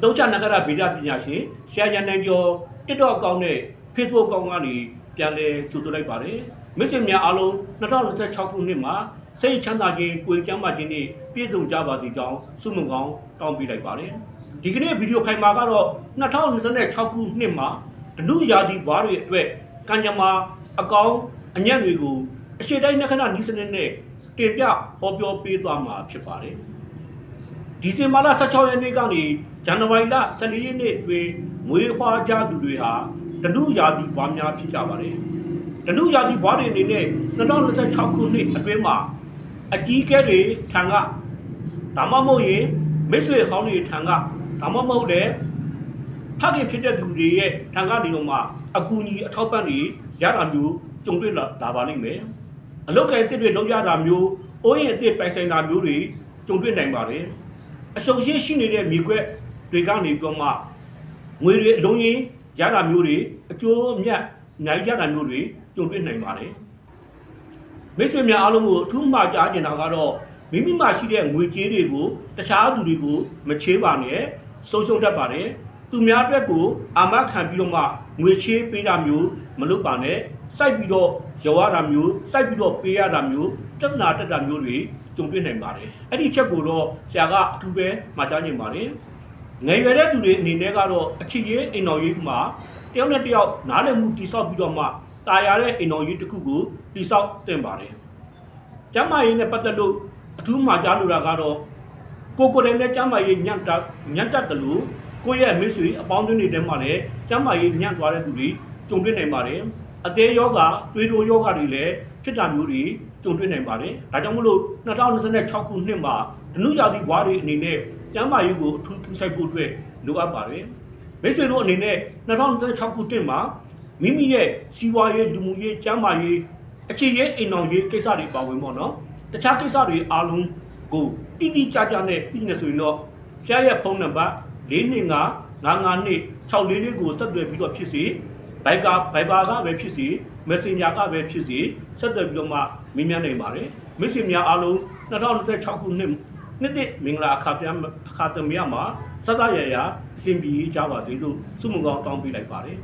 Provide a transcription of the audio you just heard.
သုံးချနဂရဗေဒပညာရှင်ဆရာရန်နိုင်ကျော် TikTok အကောင့်နဲ့ Facebook အကောင့်ကနေပြန်လည်ကြိုဆိုလိုက်ပါတယ်မိတ်ဆွေများအားလုံး2026ခုနှစ်မှာစိတ်ချမ်းသာခြင်းကိုယ်ကျန်းမာခြင်းနဲ့ပြည့်စုံကြပါစေကြောင်းဆုမွန်ကောင်းတောင်းပေးလိုက်ပါတယ်ဒီကနေ့ဗီဒီယိုဖိုင်မှာကတော့2026ခုနှစ်မှာဓနုရာသီဘွားတွေအတွက်ကံကြမ္မာအကောင်းအညံ့တွေကိုအရှိတိုင်းနှခဏနီးစနစ်နဲ့တင်ပြဟောပြောပေးသွားမှာဖြစ်ပါတယ်ဒီဇင်ဘာလ16ရက်နေ့ကနေဇန်နဝါရီလ14ရက်နေ့အတွင်းမွေးဖွားကြသူတွေဟာဓနုရာသီဘွားများဖြစ်ကြပါတယ်ဓနုရာသီဘွားတွေအနေနဲ့2026ခုနှစ်အတွင်းမှာအကြီးအကဲတွေထံကဒါမှမဟုတ်ရင်မိတ်ဆွေဟောင်းတွေထံကဒါမှမဟုတ်လည်းဖခင်ဖြစ်တဲ့သူတွေရဲ့ထံကနေတော့မှအကူအညီအထောက်ပံ့တွေရတာမျိုးကြုံတွေ့လာပါလိမ့်မယ်အလုပ်ကိုင်အသစ်တွေလုပ်ရတာမျိုးအိုးရင်အသစ်ပိုင်ဆိုင်တာမျိုးတွေကြုံတွေ့နိုင်ပါတယ်အရှုံးရှိနေတဲ့မြေကွက်တွေကနေပြီးမှငွေတွေအလုံးကြီးရတာမျိုးတွေအကျိုးအမြတ်နိုင်ရတာမျိုးတွေကြုံတွေ့နိုင်ပါတယ်မိတ်ဆွေများအားလုံးကိုအထူးမှာကြားကျင်တာကတော့မိမိမှာရှိတဲ့ငွေကြေးတွေကိုတခြားသူတွေကိုမချေးပါနဲ့ဆုံးရှုံးတတ်ပါတယ်သူများအတွက်ကိုအာမခံပြီးတော့မှငွေချေးပေးတာမျိုးမလုပ်ပါနဲ့စိုက်ပြီးတော့ရောရတာမျိုးစိုက်ပြီးတော့ပေးရတာမျိုးတက်တာမျိုးတွေကြုံတွေ့နိုင်ပါတယ်အဲ့ဒီချက်ကိုတော့ဆရာကအထူးပဲမှာကြားနေပါတယ်ငယ်ရွယ်တဲ့သူတွေအနေနဲ့ကတော့အချစ်ရေးအိမ်တော်ရေးမှာတယောက်နဲ့တယောက်နားလည်မှုတိဆောက်ပြီးတော့မှတာယာတဲ့အိမ်တော်ရေးတစ်ခုကိုတိဆောက်တင်ပါတယ်ကျမ်းမာရေးနဲ့ပတ်သက်လို့အထူးမှာကြားလိုတာကတော့ကိုယ်တိုင်နဲ့ကျမ်းမာရေးညံ့တတ်တယ်လို့ကိုယ့်ရဲ့မိတ်ဆွေအပေါင်းအသင်းတွေထဲမှာလည်းကျမ်းမာရေးညံ့သွားတဲ့သူတွေကြုံတွေ့နိုင်ပါတယ်အသေးယောဂသွေးတိုးယောဂတွေလည်းဖြစ်တာမျိုးတွေကြုံတွေ့နိုင်ပါတယ်ဒါကြောင့်မလို့2026ခုနှစ်မှာဓနုရာသီဘွားတွေအနေနဲ့ကျမ်းမာရေးကိုအထူးကူးဆိုင်ဖို့အတွက်လိုအပ်ပါတယ်မိတ်ဆွေတို့အနေနဲ့2026ခုနှစ်မှာမိမိရဲ့စီးပွားရေးလူမှုရေးကျန်းမာရေးအခြေရေးအိမ်တော်ရေးကိစ္စတွေပါဝင်ပေါ့နော်တခြားကိစ္စတွေအားလုံးကိုတိကျကျနဲ့သိနေဆိုရင်တော့ဆရာရဲ့ဖုန်းနံပါတ်4255264ကိုဆက်သွယ်ပြီးတော့ဖြစ်စီဘိုင်ဘာကပဲဖြစ်စီ Messenger ကပဲဖြစ်စီဆက်သွယ်ပြီးတော့မှမေးမြန်းနိုင်ပါတယ်မိတ်ဆွေများအားလုံး2026ခုနှစ်သစ်မင်္ဂလာအခါသမယမှာစသရရအစဉ်ပြေကြပါစေလို့ဆုမွန်ကောင်းတောင်းပေးလိုက်ပါတယ်